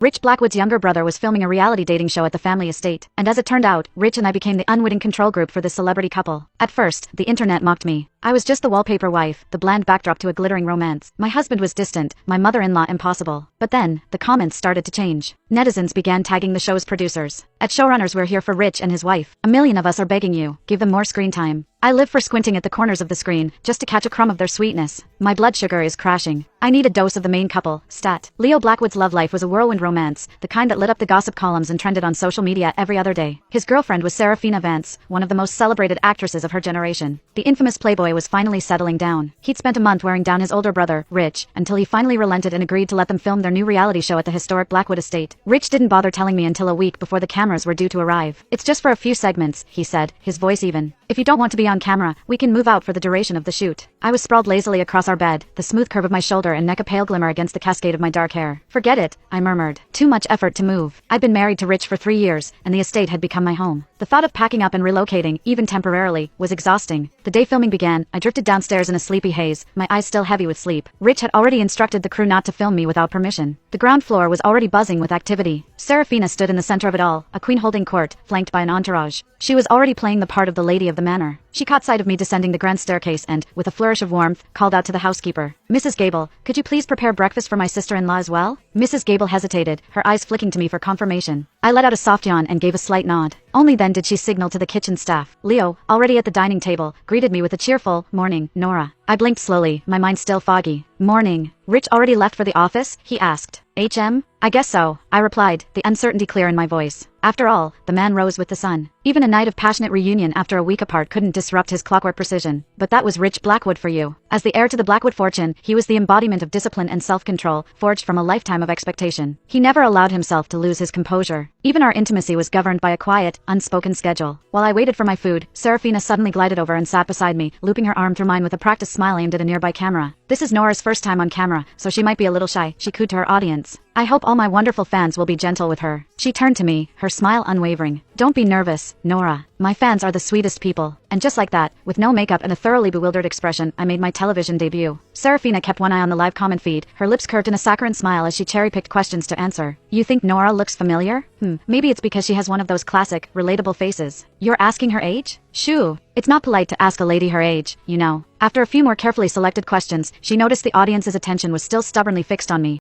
Rich Blackwood's younger brother was filming a reality dating show at the family estate, and as it turned out, Rich and I became the unwitting control group for this celebrity couple. At first, the internet mocked me. I was just the wallpaper wife, the bland backdrop to a glittering romance. My husband was distant, my mother-in-law impossible. But then, the comments started to change. Netizens began tagging the show's producers. At showrunners, we're here for Rich and his wife. A million of us are begging you, give them more screen time. I live for squinting at the corners of the screen, just to catch a crumb of their sweetness. My blood sugar is crashing. I need a dose of the main couple, stat. Leo Blackwood's love life was a whirlwind romance, the kind that lit up the gossip columns and trended on social media every other day. His girlfriend was Serafina Vance, one of the most celebrated actresses of her generation. The infamous playboy was finally settling down. He'd spent a month wearing down his older brother, Rich, until he finally relented and agreed to let them film their new reality show at the historic Blackwood estate. Rich didn't bother telling me until a week before the cameras were due to arrive. It's just for a few segments, he said, his voice even. If you don't want to be on camera, we can move out for the duration of the shoot. I was sprawled lazily across our bed, the smooth curve of my shoulder and neck a pale glimmer against the cascade of my dark hair. Forget it, I murmured. Too much effort to move. I'd been married to Rich for 3 years, and the estate had become my home. The thought of packing up and relocating, even temporarily, was exhausting. The day filming began, I drifted downstairs in a sleepy haze, my eyes still heavy with sleep. Rich had already instructed the crew not to film me without permission. The ground floor was already buzzing with activity. Serafina stood in the center of it all, a queen holding court, flanked by an entourage. She was already playing the part of the lady of the manor. She caught sight of me descending the grand staircase and, with a flourish of warmth, called out to the housekeeper. Mrs. Gable, could you please prepare breakfast for my sister-in-law as well? Mrs. Gable hesitated, her eyes flicking to me for confirmation. I let out a soft yawn and gave a slight nod. Only then did she signal to the kitchen staff. Leo, already at the dining table, greeted me with a cheerful, "Morning, Nora." I blinked slowly, my mind still foggy. "Morning. Rich already left for the office?" he asked. "HM? I guess so," I replied, the uncertainty clear in my voice. After all, the man rose with the sun. Even a night of passionate reunion after a week apart couldn't disrupt his clockwork precision. But that was Rich Blackwood for you. As the heir to the Blackwood fortune, he was the embodiment of discipline and self-control, forged from a lifetime of expectation. He never allowed himself to lose his composure. Even our intimacy was governed by a quiet, unspoken schedule. While I waited for my food, Serafina suddenly glided over and sat beside me, looping her arm through mine with a practiced smile aimed at a nearby camera. "This is Nora's first time on camera, so she might be a little shy," she cooed to her audience. "I hope all my wonderful fans will be gentle with her." She turned to me, her smile unwavering. "Don't be nervous, Nora. My fans are the sweetest people." And just like that, with no makeup and a thoroughly bewildered expression, I made my television debut. Serafina kept one eye on the live comment feed, her lips curved in a saccharine smile as she cherry-picked questions to answer. "You think Nora looks familiar? Maybe it's because she has one of those classic, relatable faces. You're asking her age? Shoo. It's not polite to ask a lady her age, you know." After a few more carefully selected questions, she noticed the audience's attention was still stubbornly fixed on me.